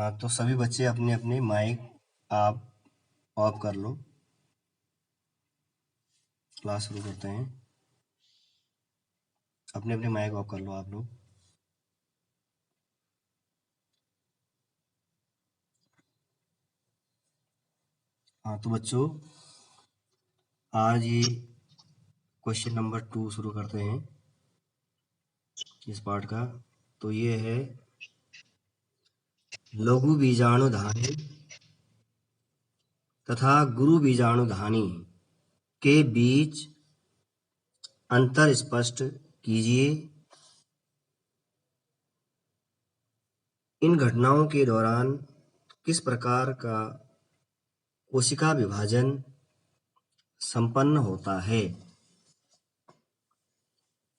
हाँ, तो सभी बच्चे अपने अपने माइक आप ऑफ कर लो। क्लास शुरू करते हैं। अपने अपने माइक ऑफ कर लो आप लोग। हाँ, तो बच्चों आज ये क्वेश्चन नंबर 2 शुरू करते हैं इस पार्ट का। तो ये है लघु बीजाणुधानी तथा गुरु बीजाणुधानी के बीच अंतर स्पष्ट कीजिए। इन घटनाओं के दौरान किस प्रकार का कोशिका विभाजन संपन्न होता है?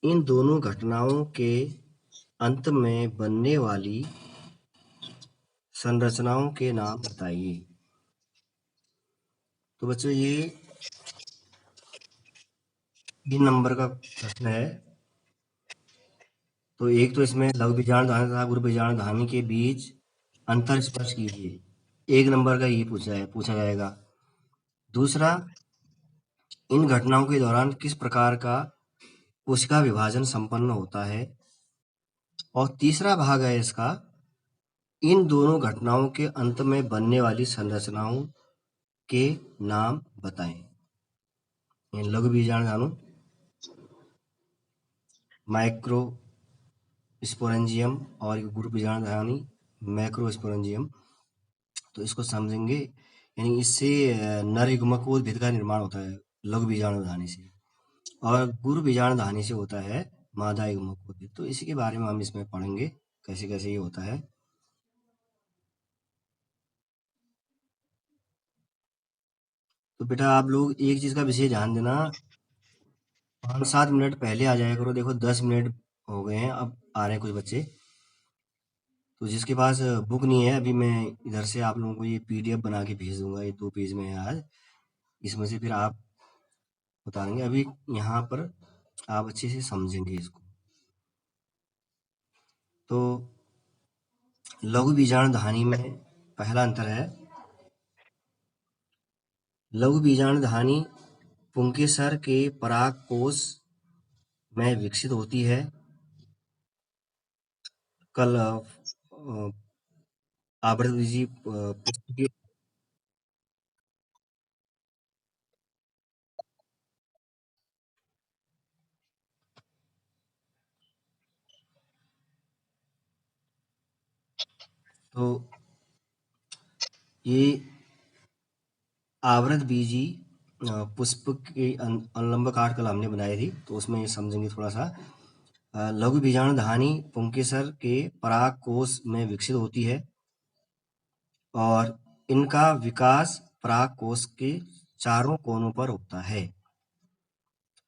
इन दोनों घटनाओं के अंत में बनने वाली संरचनाओं के नाम बताइए। तो बच्चों ये 3 नंबर का प्रश्न है। तो एक तो इसमें लघु बीजाणुधानी तथा गुरु बीजाणुधानी के बीच अंतर स्पष्ट कीजिए। 1 नंबर का ये पूछा जाएगा। दूसरा, इन घटनाओं के दौरान किस प्रकार का कोशिका विभाजन संपन्न होता है? और तीसरा भाग है इसका, इन दोनों घटनाओं के अंत में बनने वाली संरचनाओं के नाम बताएं। लघु बीजाणुधानी, माइक्रो स्पोरेंजियम और गुरु बीजाणुधानी मैक्रोस्पोरेंजियम। तो इसको समझेंगे, यानी इससे नर युग्मकोद्भिद का निर्माण होता है लघु बीजाणुधानी से, और गुरु बीजाणुधानी से होता है मादा युग्मकोद्भिद। तो इसी के बारे में हम इसमें पढ़ेंगे कैसे कैसे ये होता है। तो बेटा आप लोग एक चीज का विशेष ध्यान देना, 5-7 मिनट पहले आ जाया करो। देखो 10 मिनट हो गए हैं, अब आ रहे हैं कुछ बच्चे। तो जिसके पास बुक नहीं है, अभी मैं इधर से आप लोगों को ये पीडीएफ बना के भेज दूंगा। ये 2 पेज में है आज, इसमें से फिर आप उतारेंगे। अभी यहाँ पर आप अच्छे से समझेंगे इसको। तो लघु बीजाणुधानी में पहला अंतर है, लघु बीजाणुधानी पुंकेसर के परागकोश में विकसित होती है। कल आवृतबीजी पुष्प के तो ये आवृतबीजी पुष्प के अनुलंब काट कल हमने बनाई थी, तो उसमें ये समझेंगे थोड़ा सा। लघु बीजाणुधानी पुंकेसर के परागकोश में विकसित होती है और इनका विकास परागकोश के चारों कोनों पर होता है।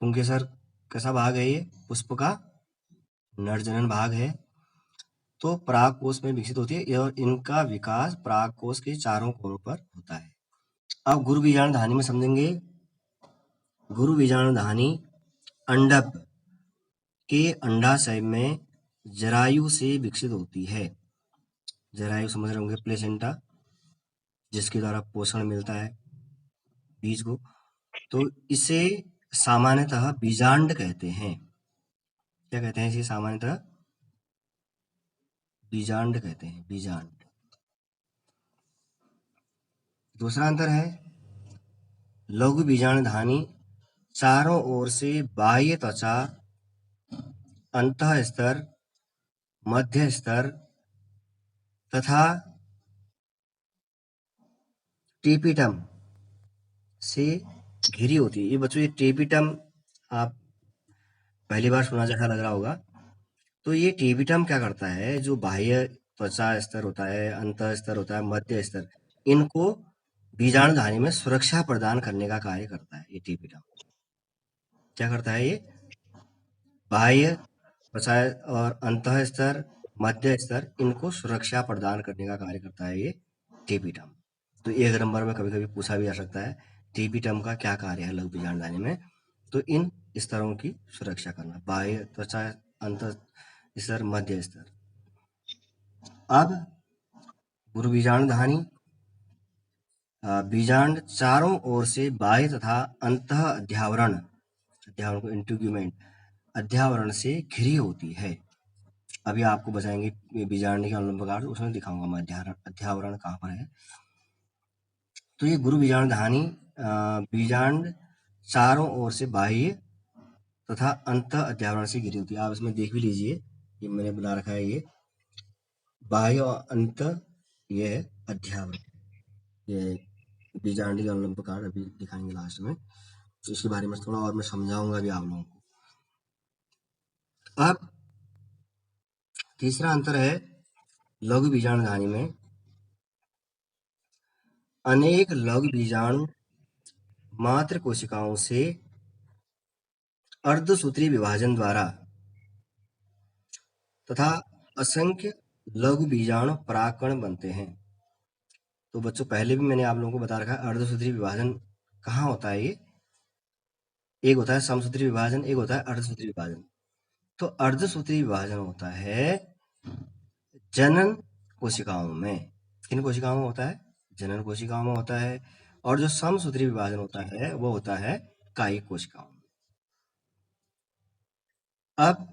पुंकेसर कैसा भाग है? ये पुष्प का नरजनन भाग है। तो परागकोश में विकसित होती है और इनका विकास परागकोश के चारों कोनों पर होता है। अब गुरु बीजाणुधानी में समझेंगे। गुरु बीजाणुधानी अंडक के अंडाशय में जरायु से विकसित होती है। जरायु समझ रहे होंगे, प्लेसेंटा, जिसके द्वारा पोषण मिलता है बीज को। तो इसे सामान्यतः बीजांड कहते हैं। क्या कहते हैं इसे? सामान्यतः बीजांड कहते हैं, बीजांड। दूसरा अंतर है, लघु बीजाणुधानी चारों ओर से बाह्य त्वचा, अंतः स्तर, मध्य स्तर तथा टेपिटम से घिरी होती है। ये बच्चों, ये टेपिटम आप पहली बार सुना जैसा लग रहा होगा। तो ये टेपिटम क्या करता है? जो बाह्य त्वचा स्तर होता है, अंतः स्तर होता है, मध्य स्तर, इनको बीजाणुधानी में सुरक्षा प्रदान करने का कार्य करता है। ये टेपिटम क्या करता है? ये बाह्य त्वचा और अंतः स्तर, मध्य स्तर, इनको सुरक्षा प्रदान करने का कार्य करता है ये टेपिटम। तो 1 नंबर में कभी कभी पूछा भी जा सकता है, टेपिटम का क्या कार्य है लघु बीजाणुधानी में? तो इन स्तरों की सुरक्षा करना, बाह्य त्वचा, अंतः स्तर, मध्य स्तर। अब गुरु बीजाणु धानी, बीजांड चारों ओर से बाह्य तथा अंतः अध्यावरण को इंटीग्यूमेंट अध्यावरण से घिरी होती है। अभी आपको बताएंगे बीजांड के अनुलंब प्रकार, उसमें दिखाऊंगा मैं अध्यावरण कहाँ पर है। तो ये गुरु बीजाणु धानी बीजांड चारों ओर से बाह्य तथा अंतः अध्यावरण से घिरी होती है। आप इसमें देख भी लीजिए, ये मैंने बना रखा है, ये बाह्य और अंतः, ये है अध्यावरण। ये बीजांड के अनुलंब प्रकार अभी दिखाएंगे लास्ट में, तो इसके बारे में थोड़ा और मैं समझाऊंगा भी आप लोगों को। अब तीसरा अंतर है लघु बीजाणु धानी में अनेक लघु बीजाणु मात्र कोशिकाओं से अर्धसूत्री विभाजन द्वारा तथा असंख्य लघु बीजाणु परागकण बनते हैं। तो बच्चों पहले भी मैंने आप लोगों को बता रखा है अर्धसूत्री विभाजन कहाँ होता है। ये एक होता है समसूत्री विभाजन, एक होता है अर्धसूत्री विभाजन। तो अर्धसूत्री विभाजन होता है जनन कोशिकाओं में। किन कोशिकाओं में होता है? जनन कोशिकाओं में होता है। और जो समसूत्री विभाजन होता है वो होता है कायिक कोशिकाओं में। अब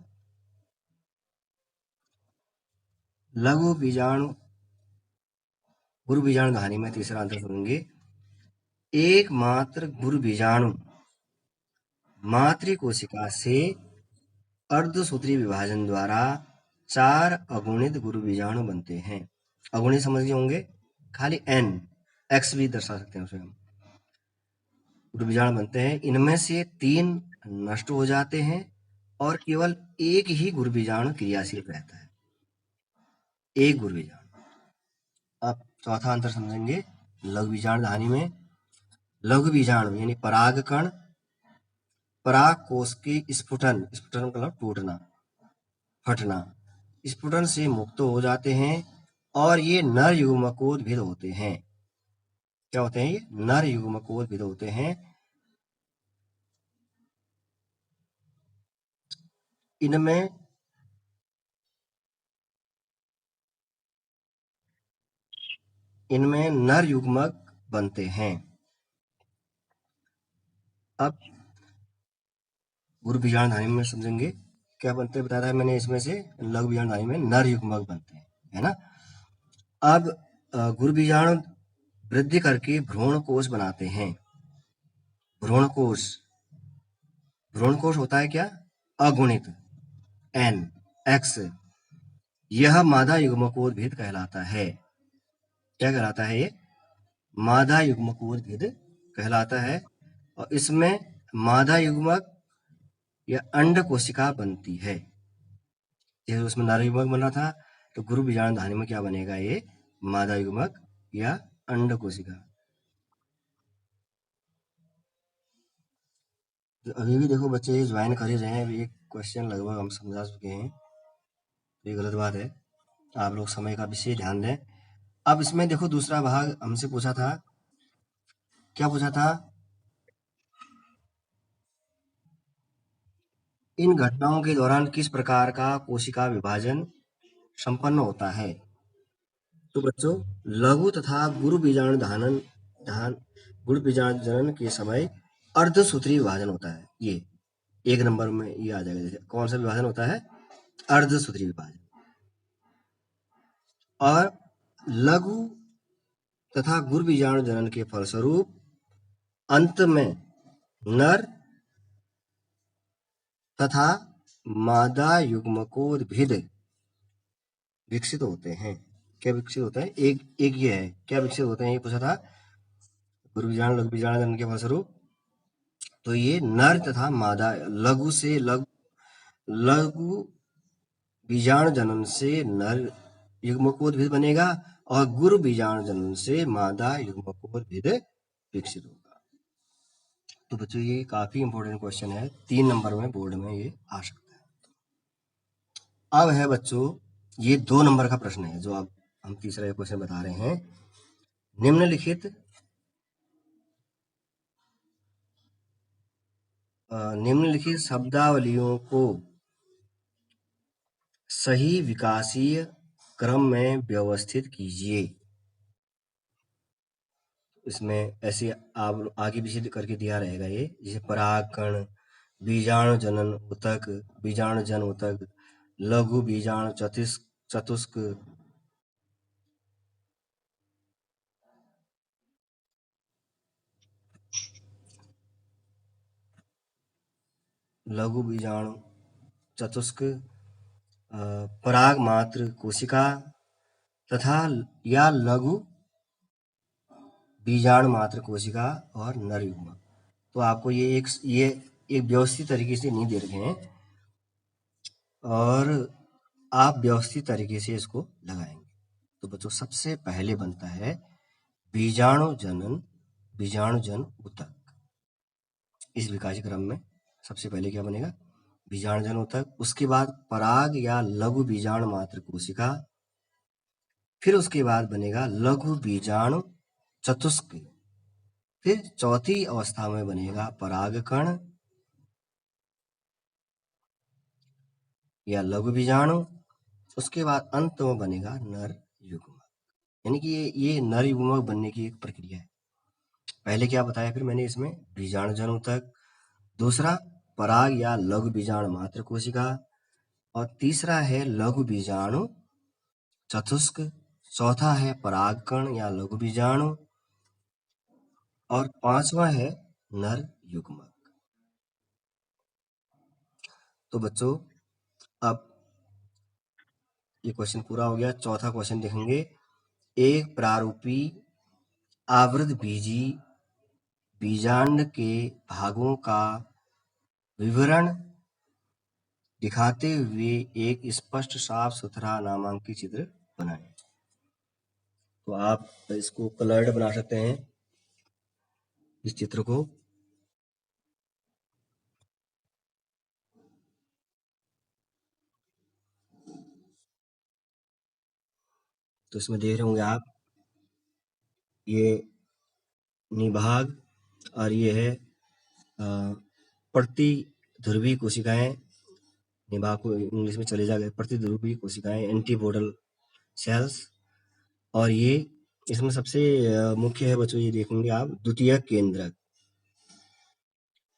लघु बीजाणु गुरु बीजाणु धानी में तीसरा अंतर सुनेंगे। एकमात्र गुरु बीजाणु मातृ कोशिका से अर्धसूत्री विभाजन द्वारा 4 अगुणित गुरु बीजाणु बनते हैं। अगुणित समझ गए होंगे, खाली n x भी दर्शा सकते हैं उसे हम। गुरु बीजाणु बनते हैं, इनमें से 3 नष्ट हो जाते हैं और केवल एक ही गुरु बीजाणु क्रियाशील रहता है, एक गुरु बीजाणु। अब चौथा अंतर समझेंगे लघु बीजाणु धानी में। लघु बीजाणु यानी परागकण पराग कोश के स्फुटन मतलब टूटना, फटना, स्फुटन से मुक्त हो जाते हैं और ये नर युग्मकोद्भिद होते हैं। क्या होते हैं? ये नर युग्मकोद्भिद होते हैं। इनमें नर युग्मक बनते हैं। अब गुरु बीजाणु धानी में समझेंगे क्या बनते हैं, बताया था मैंने इसमें से लघु बीजाणु धानी में नर युग्मक बनते हैं, है ना। अब गुरु बीजाणु वृद्धि करके भ्रूण कोश बनाते हैं। भ्रूण कोश होता है क्या? अगुणित n x। यह मादा युग्मकोद्भिद कहलाता है। क्या कहलाता है? ये मादा युग्मकोद्भिद कहलाता है। और इसमें मादा युग्मक या अंड कोशिका बनती है। जैसे उसमें नर युग्मक बना था, तो गुरु बीजाणु धानी में क्या बनेगा? ये मादा युग्मक या अंड कोशिका। तो अभी भी देखो बच्चे ये ज्वाइन कर ही रहे हैं, अभी एक क्वेश्चन लगभग हम समझा चुके हैं, तो ये गलत बात है। आप लोग समय का विशेष ध्यान दें। अब इसमें देखो दूसरा भाग हमसे पूछा था, क्या पूछा था? इन घटनाओं के दौरान किस प्रकार का कोशिका विभाजन संपन्न होता है? तो बच्चों लघु तथा गुरु बीजाणु गुरु बीजाणु जनन के समय अर्धसूत्री विभाजन होता है। ये एक नंबर में ये आ जाएगा। जैसे कौन सा विभाजन होता है? अर्धसूत्री विभाजन। और लघु तथा गुरु बीजाणु जनन के फलस्वरूप अंत में नर तथा मादा युग्मकोद्भिद विकसित होते हैं। क्या विकसित होता है? एक ये है, क्या विकसित होते हैं ये पूछा था। गुरु बीजाणु लघु बीजाणु जनन के फलस्वरूप तो ये नर तथा मादा लघु बीजाणु जनन से नर युग्मकोद्भिद बनेगा और गुरु बीजाणु जनन से मादा युग्मकोद्भिद विकसित होगा। तो बच्चों ये काफी इंपॉर्टेंट क्वेश्चन है, 3 नंबर में बोर्ड में ये आ सकता है। अब है बच्चों ये 2 नंबर का प्रश्न है जो अब हम तीसरा क्वेश्चन बता रहे हैं। निम्नलिखित शब्दावलियों को सही विकासीय क्रम में व्यवस्थित कीजिए। इसमें ऐसे आप आगे पीछे करके दिया रहेगा ये, जैसे परागकण, बीजाणु जनन ऊतक, बीजाणु जन ऊतक, लघु बीजाणु चतुष्क, लघु बीजाणु चतुष्क, पराग मात्र कोशिका तथा या लघु बीजाणु मात्र कोशिका और नर युग्मक। तो आपको ये एक व्यवस्थित तरीके से नहीं दे रखे हैं और आप व्यवस्थित तरीके से इसको लगाएंगे। तो बच्चों सबसे पहले बनता है बीजाणु जन ऊतक। इस विकास क्रम में सबसे पहले क्या बनेगा? बीजाणु जन ऊतक, उसके बाद पराग या लघु बीजाणु मात्र कोशिका, फिर उसके बाद बनेगा लघु बीजाणु चतुष्क, फिर चौथी अवस्था में बनेगा परागकण या लघु बीजाणु, उसके बाद अंत में बनेगा नर युग्मक। यानी कि ये नर युग्मक बनने की एक प्रक्रिया है। पहले क्या बताया फिर मैंने इसमें? बीजाणु जन ऊतक, दूसरा पराग या लघु बीजाणु मात्र कोशिका, और तीसरा है लघु बीजाणु चतुष्क, चौथा है परागकण या लघु बीजाणु, और पांचवा है नर युग्मक। तो बच्चों अब ये क्वेश्चन पूरा हो गया। चौथा क्वेश्चन देखेंगे। एक प्रारूपी आवृत बीजी बीजांड के भागों का विवरण दिखाते हुए एक स्पष्ट साफ सुथरा नामांकित चित्र बनाएं। तो आप इसको कलर्ड बना सकते हैं, इस चित्र को। तो इसमें देख रहे होंगे आप, ये निभाग और ये है प्रतिध्रुवी कोशिकाएं। निभाग को इंग्लिश में चले जाएगा प्रतिध्रुवी कोशिकाएं, एंटीपोडल सेल्स। और ये इसमें सबसे मुख्य है बच्चों, ये देखेंगे आप द्वितीयक केंद्रक।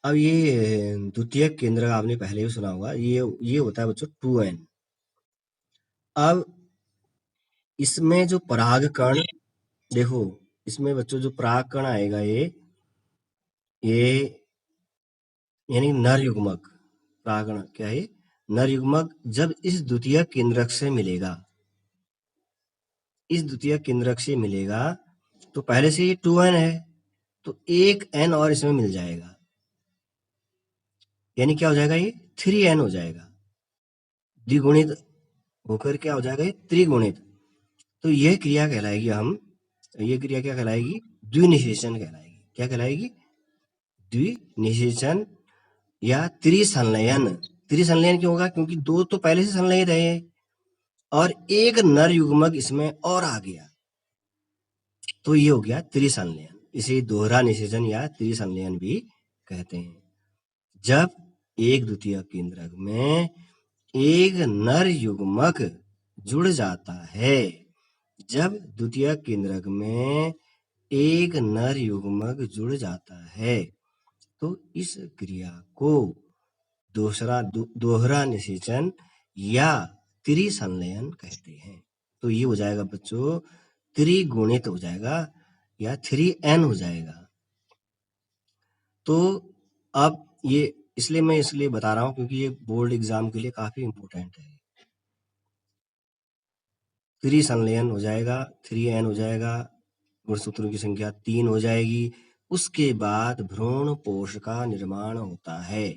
अब ये द्वितीयक केंद्रक आपने पहले भी सुना होगा, ये होता है बच्चों 2n। अब इसमें जो परागकण, देखो इसमें बच्चों जो परागकण आएगा ये यानी नर युग्मक। परागकण क्या है? नर युग्मक जब इस द्वितीयक केंद्रक से मिलेगा, इस द्वितीयक केंद्रक से मिलेगा, तो पहले से ये 2n है, तो एक n और इसमें मिल जाएगा, यानी क्या हो जाएगा? ये 3n हो जाएगा। द्विगुणित होकर क्या हो जाएगा? ये त्रिगुणित। तो यह क्रिया कहलाएगी ये क्रिया क्या कहलाएगी? द्विनिषेचन कहलाएगी। क्या कहलाएगी? द्विनिषेचन या त्रिसंलयन। त्रिसंलयन क्यों होगा? क्योंकि दो तो पहले से संलयित है और एक नर युग्मक इसमें और आ गया, तो ये हो गया त्रिसंलयन। इसे दोहरा निषेचन या त्रिसंलयन भी कहते हैं। जब एक द्वितीयक केंद्रक में एक नर युग्मक जुड़ जाता है, जब द्वितीयक केंद्रक में एक नर युग्मक जुड़ जाता है, तो इस क्रिया को दोहरा निषेचन या त्रिसंलयन कहते हैं। तो ये हो जाएगा बच्चों त्रिगुणित हो जाएगा या 3n हो जाएगा। तो अब ये इसलिए बता रहा हूं क्योंकि ये बोर्ड एग्जाम के लिए काफी इंपॉर्टेंट है। त्रिसंलयन हो जाएगा, 3n हो जाएगा, गुणसूत्रों की संख्या 3 हो जाएगी। उसके बाद भ्रूण पोष का निर्माण होता है।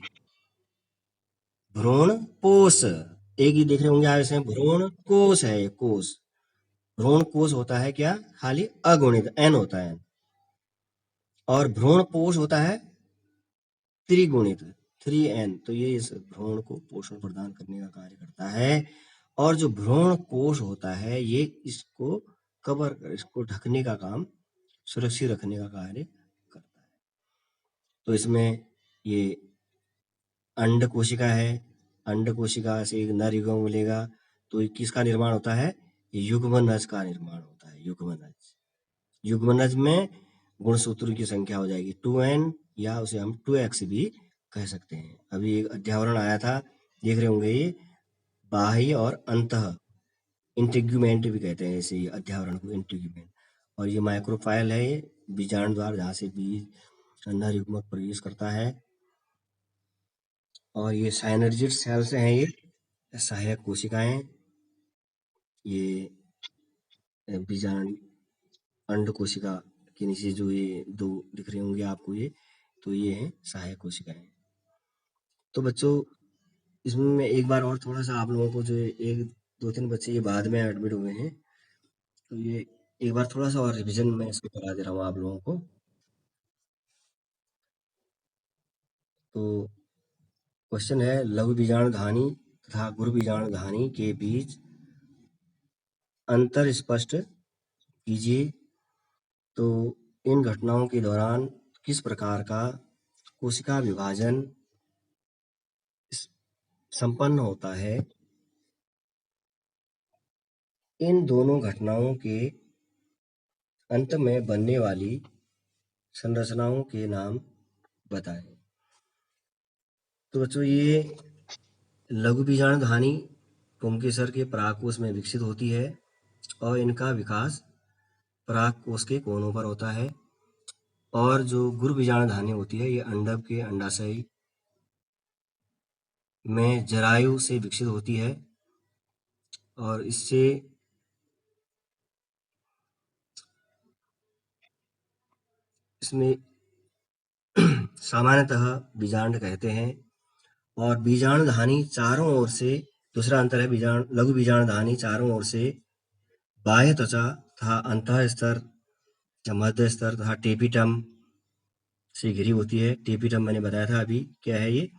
भ्रूण कोश, एक ही देख रहे होंगे आप इसमें, भ्रूण कोश है, ये कोश। भ्रूण कोश होता है क्या? खाली अगुणित n होता है, और भ्रूण पोष होता है त्रिगुणित 3n। तो ये इस भ्रूण को पोषण प्रदान करने का कार्य करता है, और जो भ्रूण कोश होता है ये इसको इसको ढकने का काम, सुरक्षित रखने का कार्य करता है। तो इसमें ये अंड कोशिका है, अंड कोशिका से एक नर युग्मक मिलेगा, तो किसका निर्माण होता है? युग्मनज का निर्माण होता है। युग्मनज में गुणसूत्रों की संख्या हो जाएगी 2n, या उसे हम 2x भी कह सकते हैं। अभी एक अध्यावरण आया था, देख रहे होंगे, ये बाह्य और अंतः, इंटीग्यूमेंट भी कहते हैं इसे, अध्यावरण को इंटीग्यूमेंट। और ये माइक्रोफाइल है, ये बीजाणु द्वार जहाँ से बीज अंडा युग्मक प्रवेश करता है। और ये साइनर्जिड सेल्स हैं, ये सहायक कोशिकाएं, ये बीजाणु अंड कोशिका के नीचे जो ये दो दिख रहे होंगे आपको, ये तो ये हैं सहायक कोशिकाएं। तो बच्चों, इसमें मैं एक बार और थोड़ा सा आप लोगों को, जो एक दो तीन बच्चे ये बाद में एडमिट हुए हैं, तो ये एक बार थोड़ा सा और रिवीजन मैं इसको करा दे रहा हूँ आप लोगों को। तो क्वेश्चन है, लघु बीजाणु धानी तथा गुरु बीजाणु धानी के बीच अंतर स्पष्ट कीजिए। तो इन घटनाओं के दौरान किस प्रकार का कोशिका विभाजन संपन्न होता है? इन दोनों घटनाओं के अंत में बनने वाली संरचनाओं के नाम बताएं। तो बच्चों, ये लघु बीजाणु धानी पुंकेसर के परागकोश में विकसित होती है और इनका विकास परागकोश के कोनों पर होता है। और जो गुरु बीजाणु धानी होती है, ये अंडक के अंडाशय में जरायु से विकसित होती है और इससे इसमें सामान्यतः बीजांड कहते हैं। और बीजाणुधानी चारों ओर से, दूसरा अंतर है, लघु बीजाणुधानी चारों ओर से बाह्य त्वचा तथा अंतः स्तर या मध्य स्तर तथा टेपिटम से घिरी होती है। टेपिटम मैंने बताया था अभी, क्या है ये?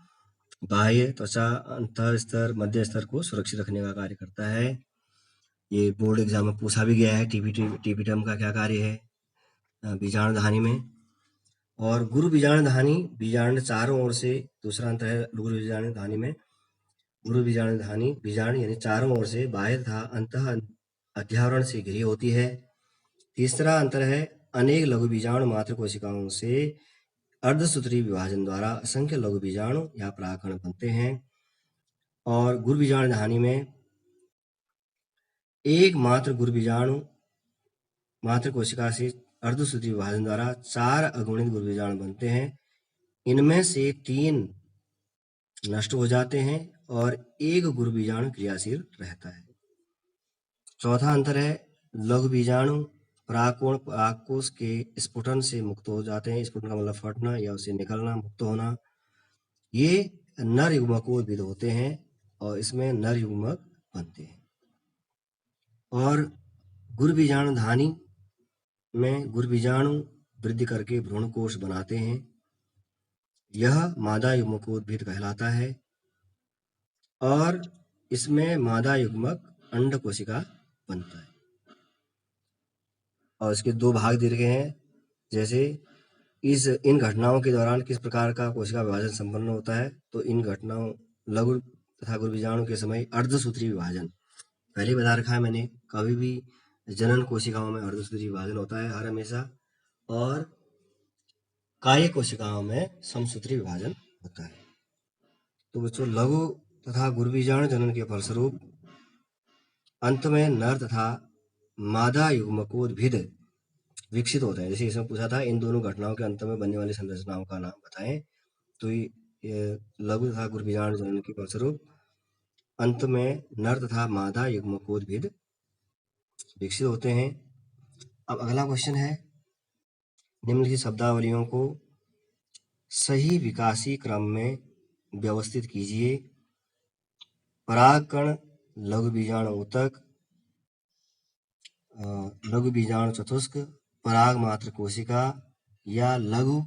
बाह्य त्वचा, अंतः स्तर, मध्य स्तर को सुरक्षित रखने का कार्य करता है। ये बोर्ड एग्जाम में पूछा भी गया है, टेपिटम का क्या कार्य है बीजाणुधानी में। और गुरु बीजाणुधानी, बीजाणु चारों ओर से, दूसरा अंतर है गुरु बीजाणुधानी में, गुरु बीजाणुधानी बीजाणु यानी चारों ओर से बाह्य तथा अंतः अध्यावरण से घिरी होती है। तीसरा अंतर है, अनेक लघु बीजाणु मात्र कोशिकाओं से अर्धसूत्री विभाजन द्वारा असंख्य लघु बीजाणु या परागकण बनते हैं। और गुरु बीजाणुधानी में एक मात्र गुरु बीजाणु मात्र कोशिका से अर्धसूत्री विभाजन द्वारा 4 अगुणित गुरु बीजाणु बनते हैं। इनमें से 3 नष्ट हो जाते हैं और एक गुरु बीजाणु क्रियाशील रहता है। चौथा अंतर है, लघु बीजाणु परागकोश के स्फुटन से मुक्त हो जाते हैं। स्फुटन का मतलब फटना या उसे निकलना, मुक्त होना। ये नर युग्मकोद्भिद होते हैं और इसमें नर युग्मक बनते हैं। और गुरु बीजाणुधानी में गुरु बीजाणु वृद्धि करके भ्रूणकोश बनाते हैं। यह मादा युग्मकोद्भिद कहलाता है और इसमें मादा युग्मक अंड कोशिका बनता है। और इसके 2 भाग दिए गए हैं, जैसे इन घटनाओं के दौरान किस प्रकार का कोशिका विभाजन संपन्न होता है। तो इन घटनाओं, लघु तथा गुरु बीजाणु के समय अर्धसूत्री विभाजन पहले बता रखा है मैंने, कभी भी जनन कोशिकाओं में अर्धसूत्री विभाजन होता है हर हमेशा, और कार्य कोशिकाओं में समसूत्री विभाजन होता है। तो बच्चों, लघु तथा गुरु बीजाणु जनन के फलस्वरूप अंत में नर तथा मादा युग्मकोद्भिद विकसित होता है। जैसे इसमें पूछा था, इन दोनों घटनाओं के अंत में बनने वाली संरचनाओं का नाम बताएं। तो ये लघु तथा गुरु बीजाणु जनन के फलस्वरूप अंत में नर तथा मादा युग्मकोद्भिद विकसित होते हैं। अब अगला क्वेश्चन है, निम्नलिखित शब्दावलियों को सही विकासी क्रम में व्यवस्थित कीजिए। परागकण, लघु बीजाणु ऊतक, लघु बीजाणु चतुष्क, पराग मात्र कोशिका या लघु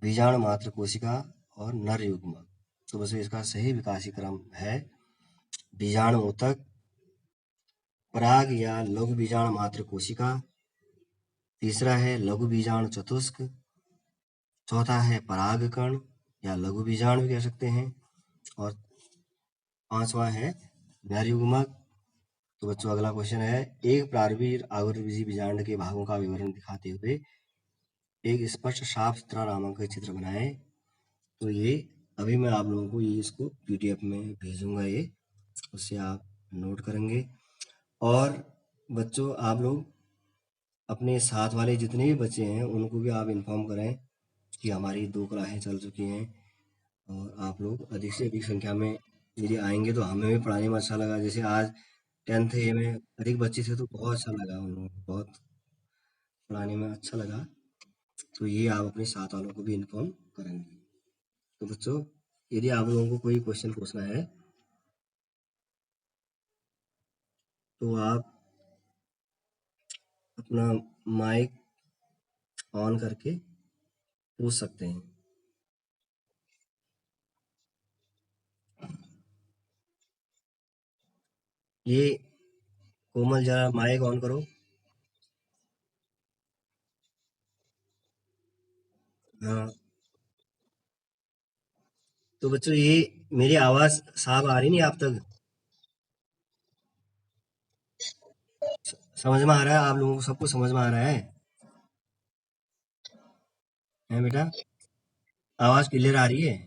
बीजाणु मात्र कोशिका और नर युग्मक। तो बस इसका सही विकासी क्रम है बीजाणु ऊतक, पराग या लघु बीजाणु मात्र कोशिका, तीसरा है लघु बीजाणु चतुष्क, चौथा है परागकण या लघु बीजाणु भी कह सकते हैं, और पांचवा है नर युग्मक। तो बच्चों, अगला क्वेश्चन है, एक प्रारंभिक आवृत्ति बीजांड के भागों का विवरण दिखाते हुए एक स्पष्ट साफ सुथरा नामांकित चित्र बनाएं। तो ये अभी मैं आप लोगों को ये इसको पीडीएफ में भेजूंगा, ये उससे आप नोट करेंगे। और बच्चों, आप लोग अपने साथ वाले जितने भी बच्चे हैं उनको भी आप इन्फॉर्म करें कि हमारी 2 क्लासें चल चुकी हैं, और आप लोग अधिक से अधिक संख्या में यदि आएंगे तो हमें भी पढ़ाने में अच्छा लगा। जैसे आज 10th ए में अधिक बच्चे थे तो बहुत अच्छा लगा, उन लोगों को बहुत पढ़ाने में अच्छा लगा। तो ये आप अपने साथ वालों को भी इन्फॉर्म करेंगे। तो बच्चों, यदि आप लोगों को कोई क्वेश्चन पूछना है तो आप अपना माइक ऑन करके पूछ सकते हैं। ये कोमल, जरा माइक ऑन करो। हाँ, तो बच्चों ये मेरी आवाज़ साफ आ रही नहीं आप तक? समझ में आ रहा है? आप लोगों को सबको समझ में आ रहा है? हैं बेटा? आवाज़ क्लियर आ रही है?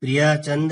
प्रिया चंद,